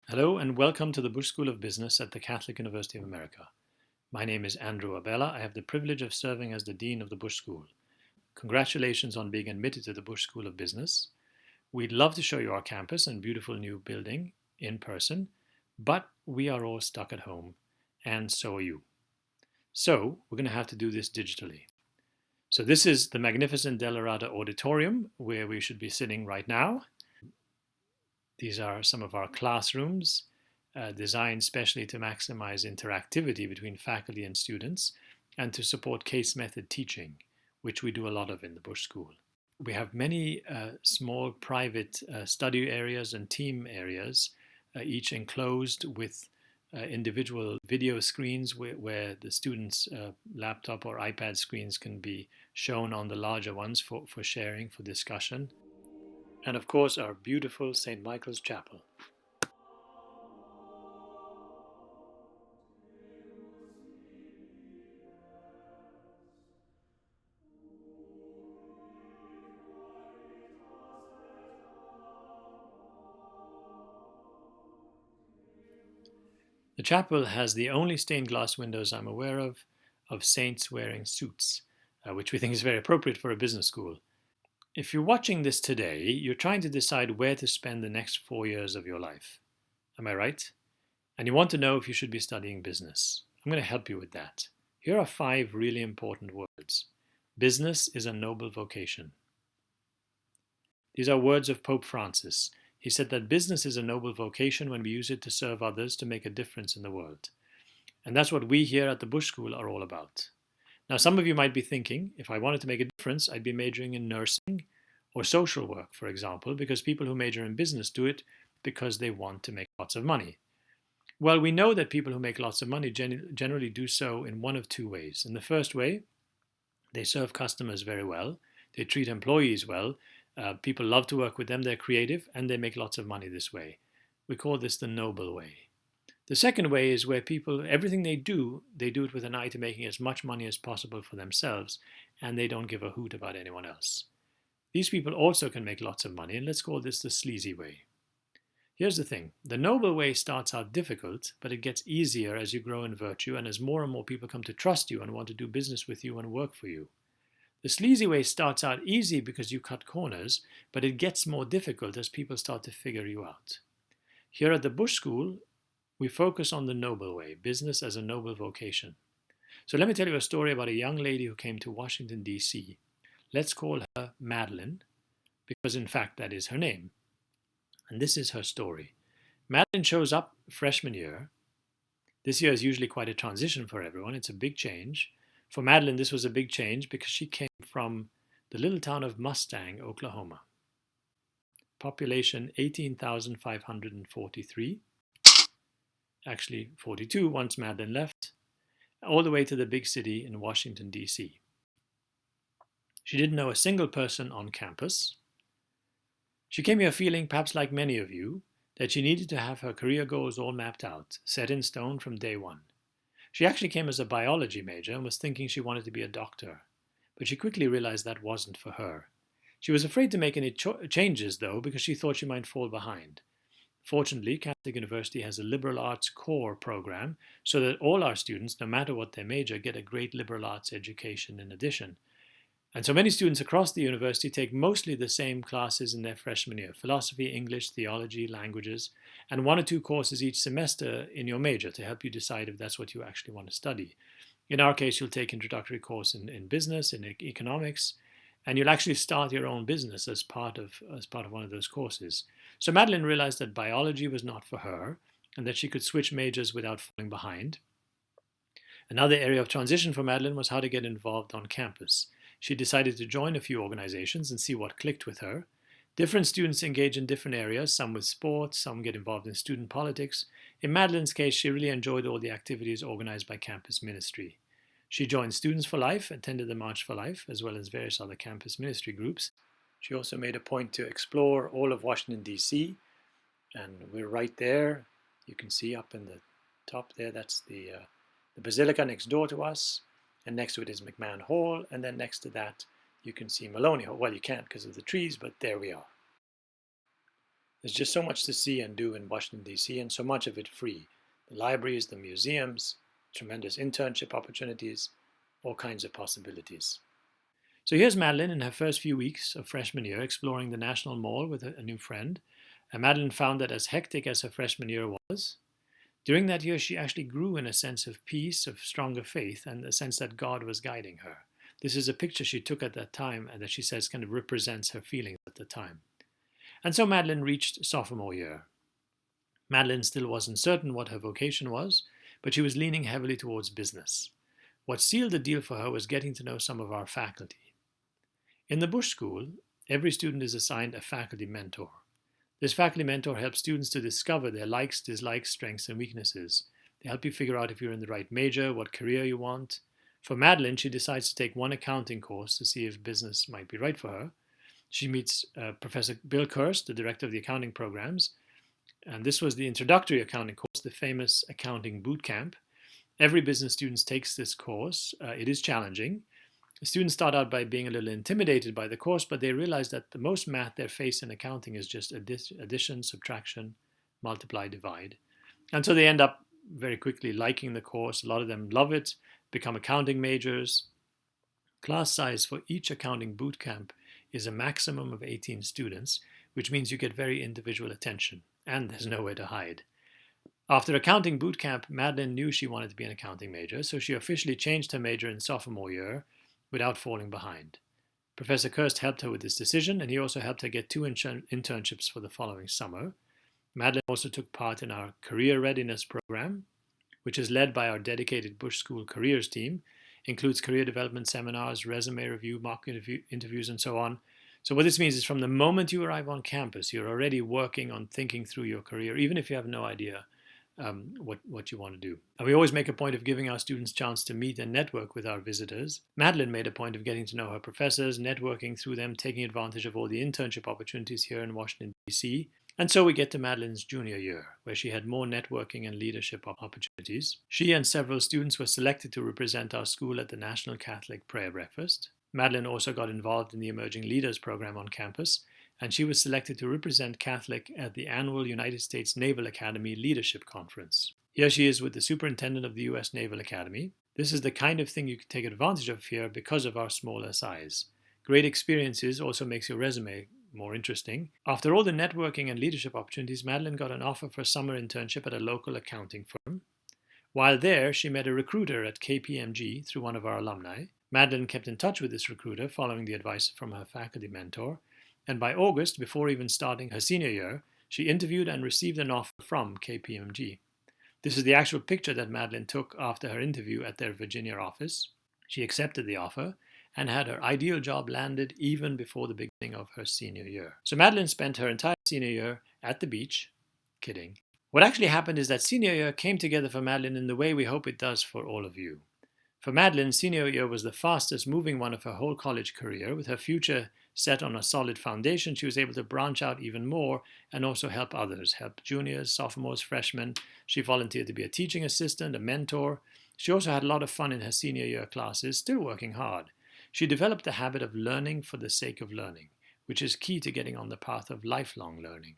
Hello and welcome to the Busch School of Business at the Catholic University of America. My name is Andrew Abella. I have the privilege of serving as the Dean of the Busch School. Congratulations on being admitted to the Busch School of Business. We'd love to show you our campus and beautiful new building in person, but we are all stuck at home, and so are you. So we're going to have to do this digitally. So this is the magnificent Delarada Auditorium where we should be sitting right now. These are some of our classrooms designed specially to maximize interactivity between faculty and students and to support case method teaching, which we do a lot of in the Busch School. We have many small private study areas and team areas, each enclosed with individual video screens where the students' laptop or iPad screens can be shown on the larger ones for sharing, for discussion. And of course, our beautiful St. Michael's Chapel. The chapel has the only stained glass windows I'm aware of saints wearing suits, which we think is very appropriate for a business school. If you're watching this today, you're trying to decide where to spend the next 4 years of your life. Am I right? And you want to know if you should be studying business. I'm going to help you with that. Here are 5 really important words. Business is a noble vocation. These are words of Pope Francis. He said that business is a noble vocation when we use it to serve others, to make a difference in the world. And that's what we here at the Busch School are all about. Now, some of you might be thinking, if I wanted to make a difference, I'd be majoring in nursing or social work, for example, because people who major in business do it because they want to make lots of money. Well, we know that people who make lots of money generally do so in one of 2 ways. In the first way, they serve customers very well, they treat employees well, people love to work with them, they're creative, and they make lots of money this way. We call this the noble way. The second way is where people, everything they do it with an eye to making as much money as possible for themselves, and they don't give a hoot about anyone else. These people also can make lots of money, and let's call this the sleazy way. Here's the thing. The noble way starts out difficult, but it gets easier as you grow in virtue and as more and more people come to trust you and want to do business with you and work for you. The sleazy way starts out easy because you cut corners, but it gets more difficult as people start to figure you out. Here at the Busch School, we focus on the noble way, business as a noble vocation. So let me tell you a story about a young lady who came to Washington, D.C. Let's call her Madeline, because in fact that is her name. And this is her story. Madeline shows up freshman year. This year is usually quite a transition for everyone. It's a big change. For Madeline, this was a big change because she came from the little town of Mustang, Oklahoma. Population 18,543. Actually 42 once Madeline left, all the way to the big city in Washington, D.C. She didn't know a single person on campus. She came here feeling, perhaps like many of you, that she needed to have her career goals all mapped out, set in stone from day one. She actually came as a biology major and was thinking she wanted to be a doctor, but she quickly realized that wasn't for her. She was afraid to make any changes, though, because she thought she might fall behind. Fortunately, Catholic University has a liberal arts core program so that all our students, no matter what their major, get a great liberal arts education in addition. And so many students across the university take mostly the same classes in their freshman year: philosophy, English, theology, languages, and 1 or 2 courses each semester in your major to help you decide if that's what you actually want to study. In our case, you'll take introductory course in business, in economics, and you'll actually start your own business as part of one of those courses. So Madeline realized that biology was not for her and that she could switch majors without falling behind. Another area of transition for Madeline was how to get involved on campus. She decided to join a few organizations and see what clicked with her. Different students engage in different areas, some with sports, some get involved in student politics. In Madeline's case, she really enjoyed all the activities organized by campus ministry. She joined Students for Life, attended the March for Life, as well as various other campus ministry groups. She also made a point to explore all of Washington, D.C., and we're right there. You can see up in the top there, that's the Basilica next door to us, and next to it is McMahon Hall, and then next to that you can see Maloney Hall. Well, you can't because of the trees, but there we are. There's just so much to see and do in Washington, D.C., and so much of it free. The libraries, the museums, tremendous internship opportunities, all kinds of possibilities. So here's Madeline in her first few weeks of freshman year exploring the National Mall with a new friend. And Madeline found that as hectic as her freshman year was, during that year she actually grew in a sense of peace, of stronger faith, and a sense that God was guiding her. This is a picture she took at that time and that she says kind of represents her feelings at the time. And so Madeline reached sophomore year. Madeline still wasn't certain what her vocation was, but she was leaning heavily towards business. What sealed the deal for her was getting to know some of our faculty. In the Busch School, every student is assigned a faculty mentor. This faculty mentor helps students to discover their likes, dislikes, strengths, and weaknesses. They help you figure out if you're in the right major, what career you want. For Madeline, she decides to take one accounting course to see if business might be right for her. She meets Professor Bill Kirst, the director of the accounting programs, and this was the introductory accounting course, the famous accounting boot camp. Every business student takes this course. It is challenging. The students start out by being a little intimidated by the course, but they realize that the most math they face in accounting is just addition, subtraction, multiply, divide. And so they end up very quickly liking the course. A lot of them love it, become accounting majors. Class size for each accounting boot camp is a maximum of 18 students, which means you get very individual attention, and there's nowhere to hide. After accounting boot camp, Madeline knew she wanted to be an accounting major, so she officially changed her major in sophomore year without falling behind. Professor Kirst helped her with this decision, and he also helped her get 2 internships for the following summer. Madeline also took part in our career readiness program, which is led by our dedicated Busch School careers team, includes career development seminars, resume review, mock interviews, and so on. So what this means is from the moment you arrive on campus, you're already working on thinking through your career, even if you have no idea what you want to do. And we always make a point of giving our students a chance to meet and network with our visitors. Madeline made a point of getting to know her professors, networking through them, taking advantage of all the internship opportunities here in Washington, D.C. And so we get to Madeline's junior year, where she had more networking and leadership opportunities. She and several students were selected to represent our school at the National Catholic Prayer Breakfast. Madeline also got involved in the Emerging Leaders program on campus, and she was selected to represent Catholic at the annual United States Naval Academy Leadership Conference. Here she is with the superintendent of the U.S. Naval Academy. This is the kind of thing you can take advantage of here because of our smaller size. Great experiences also makes your resume more interesting. After all the networking and leadership opportunities, Madeline got an offer for a summer internship at a local accounting firm. While there, she met a recruiter at KPMG through one of our alumni. Madeline kept in touch with this recruiter following the advice from her faculty mentor, and by August, before even starting her senior year, she interviewed and received an offer from KPMG. This is the actual picture that Madeline took after her interview at their Virginia office. She accepted the offer and had her ideal job landed even before the beginning of her senior year. So Madeline spent her entire senior year at the beach. Kidding. What actually happened is that senior year came together for Madeline in the way we hope it does for all of you. For Madeline, senior year was the fastest moving one of her whole college career. With her future set on a solid foundation, she was able to branch out even more and also help others, help juniors, sophomores, freshmen. She volunteered to be a teaching assistant, a mentor. She also had a lot of fun in her senior year classes, still working hard. She developed the habit of learning for the sake of learning, which is key to getting on the path of lifelong learning.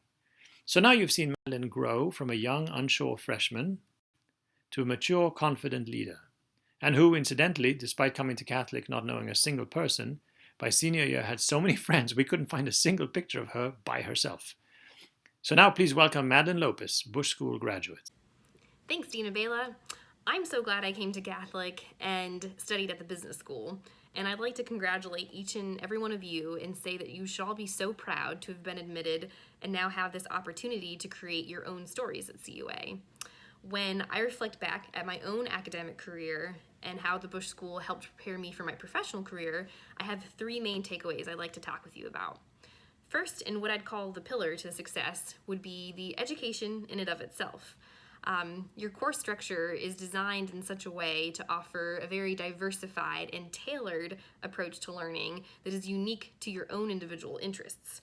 So now you've seen Madeline grow from a young, unsure freshman to a mature, confident leader, and who, incidentally, despite coming to Catholic not knowing a single person, by senior year had so many friends we couldn't find a single picture of her by herself. So now please welcome Madeline Lopez, Busch School graduate. Thanks, Dina Bela. I'm so glad I came to Catholic and studied at the business school. And I'd like to congratulate each and every one of you and say that you should all be so proud to have been admitted and now have this opportunity to create your own stories at CUA. When I reflect back at my own academic career and how the Busch School helped prepare me for my professional career, I have 3 main takeaways I'd like to talk with you about. First, and what I'd call the pillar to success, would be the education in and of itself. Your course structure is designed in such a way to offer a very diversified and tailored approach to learning that is unique to your own individual interests.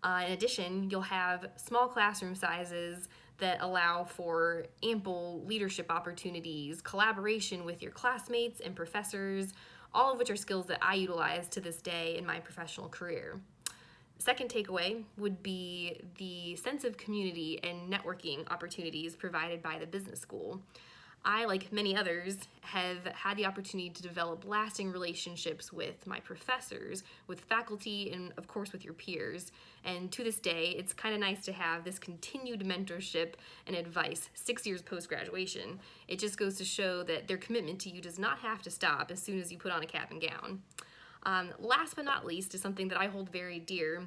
In addition, you'll have small classroom sizes that allow for ample leadership opportunities, collaboration with your classmates and professors, all of which are skills that I utilize to this day in my professional career. Second takeaway would be the sense of community and networking opportunities provided by the business school. I, like many others, have had the opportunity to develop lasting relationships with my professors, with faculty, and of course with your peers. And to this day, it's kind of nice to have this continued mentorship and advice 6 years post graduation. It just goes to show that their commitment to you does not have to stop as soon as you put on a cap and gown. Last but not least is something that I hold very dear,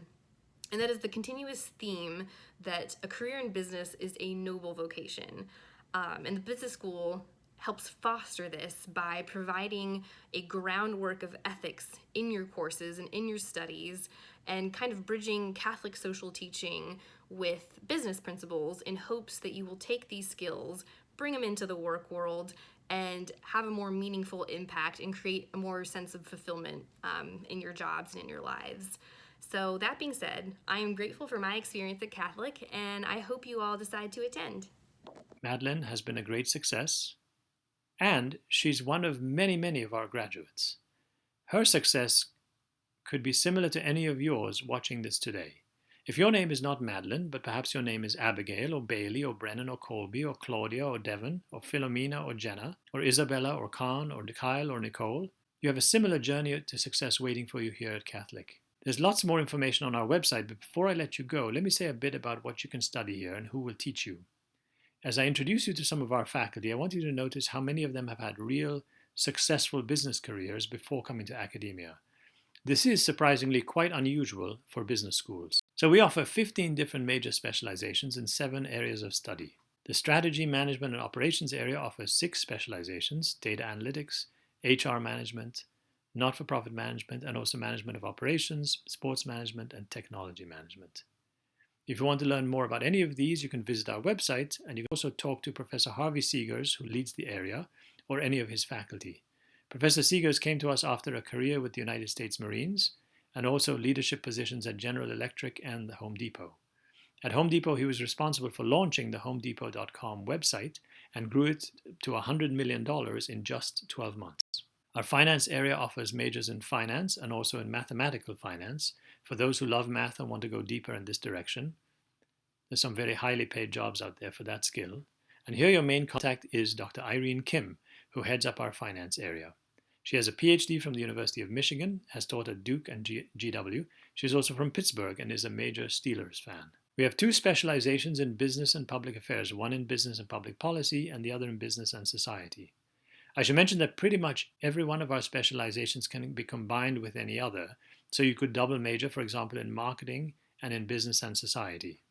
and that is the continuous theme that a career in business is a noble vocation. And the business school helps foster this by providing a groundwork of ethics in your courses and in your studies, and kind of bridging Catholic social teaching with business principles in hopes that you will take these skills, bring them into the work world, and have a more meaningful impact and create a more sense of fulfillment in your jobs and in your lives. So, that being said, I am grateful for my experience at Catholic, and I hope you all decide to attend. Madeline has been a great success, and she's one of many, many of our graduates. Her success could be similar to any of yours watching this today. If your name is not Madeline, but perhaps your name is Abigail, or Bailey, or Brennan, or Colby, or Claudia, or Devon, or Philomena, or Jenna, or Isabella, or Khan, or Kyle, or Nicole, you have a similar journey to success waiting for you here at Catholic. There's lots more information on our website, but before I let you go, let me say a bit about what you can study here and who will teach you. As I introduce you to some of our faculty, I want you to notice how many of them have had real, successful business careers before coming to academia. This is surprisingly quite unusual for business schools. So we offer 15 different major specializations in 7 areas of study. The strategy, management, and operations area offers 6 specializations: data analytics, HR management, not-for-profit management, and also management of operations, sports management, and technology management. If you want to learn more about any of these, you can visit our website, and you can also talk to Professor Harvey Seegers, who leads the area, or any of his faculty. Professor Seegers came to us after a career with the United States Marines, and also leadership positions at General Electric and the Home Depot. At Home Depot, he was responsible for launching the HomeDepot.com website and grew it to $100 million in just 12 months. Our finance area offers majors in finance and also in mathematical finance for those who love math and want to go deeper in this direction. There's some very highly paid jobs out there for that skill. And here your main contact is Dr. Irene Kim, who heads up our finance area. She has a PhD from the University of Michigan, has taught at Duke and GW. She's also from Pittsburgh and is a major Steelers fan. We have 2 specializations in business and public affairs, one in business and public policy and the other in business and society. I should mention that pretty much every one of our specializations can be combined with any other, so you could double major, for example, in marketing and in business and society.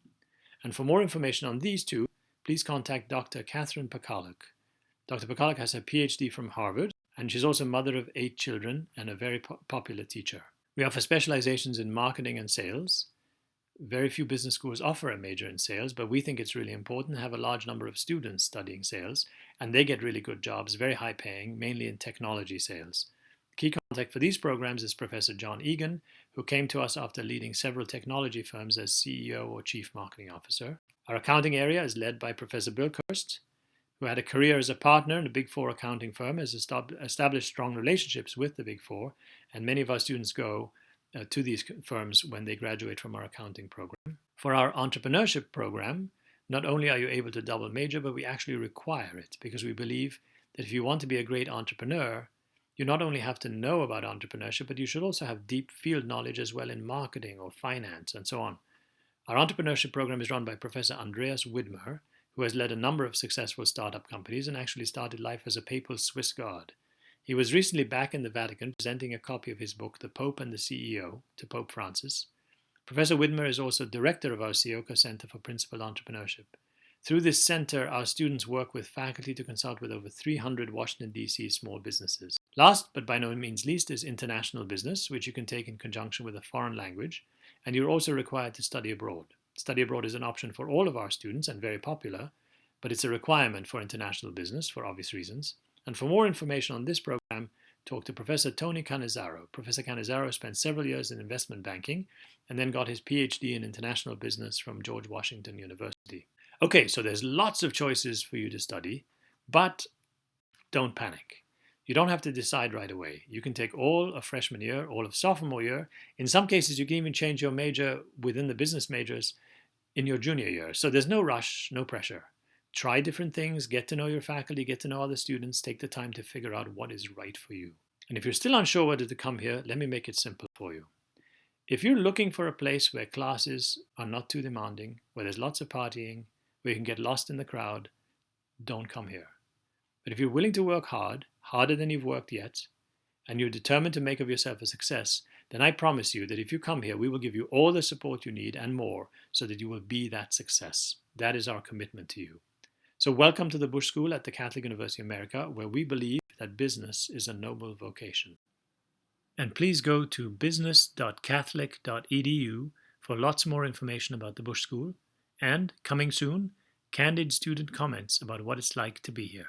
And for more information on these 2, please contact Dr. Catherine Pakaluk. Dr. Pakaluk has her PhD from Harvard, and she's also mother of 8 children and a very popular teacher. We offer specializations in marketing and sales. Very few business schools offer a major in sales, but we think it's really important to have a large number of students studying sales, and they get really good jobs, very high paying, mainly in technology sales. The key contact for these programs is Professor John Egan, who came to us after leading several technology firms as CEO or Chief Marketing Officer. Our accounting area is led by Professor Bill Kirst, who had a career as a partner in a Big Four accounting firm, has established strong relationships with the Big Four, and many of our students go to these firms when they graduate from our accounting program. For our entrepreneurship program, not only are you able to double major, but we actually require it because we believe that if you want to be a great entrepreneur, you not only have to know about entrepreneurship, but you should also have deep field knowledge as well in marketing or finance and so on. Our entrepreneurship program is run by Professor Andreas Widmer, who has led a number of successful startup companies and actually started life as a papal Swiss guard. He was recently back in the Vatican presenting a copy of his book, The Pope and the CEO, to Pope Francis. Professor Widmer is also director of our Sioka Center for Principled Entrepreneurship. Through this center, our students work with faculty to consult with over 300 Washington, D.C. small businesses. Last, but by no means least, is international business, which you can take in conjunction with a foreign language, and you're also required to study abroad. Study abroad is an option for all of our students and very popular, but it's a requirement for international business for obvious reasons. And for more information on this program, talk to Professor Tony Cannizzaro. Professor Cannizzaro spent several years in investment banking and then got his PhD in international business from George Washington University. Okay, so there's lots of choices for you to study, but don't panic. You don't have to decide right away. You can take all of freshman year, all of sophomore year. In some cases, you can even change your major within the business majors in your junior year. So there's no rush, no pressure. Try different things, get to know your faculty, get to know other students, take the time to figure out what is right for you. And if you're still unsure whether to come here, let me make it simple for you. If you're looking for a place where classes are not too demanding, where there's lots of partying, where you can get lost in the crowd, don't come here. But if you're willing to work hard, harder than you've worked yet, and you're determined to make of yourself a success, then I promise you that if you come here, we will give you all the support you need and more so that you will be that success. That is our commitment to you. So welcome to the Busch School at the Catholic University of America, where we believe that business is a noble vocation. And please go to business.catholic.edu for lots more information about the Busch School and, coming soon, candid student comments about what it's like to be here.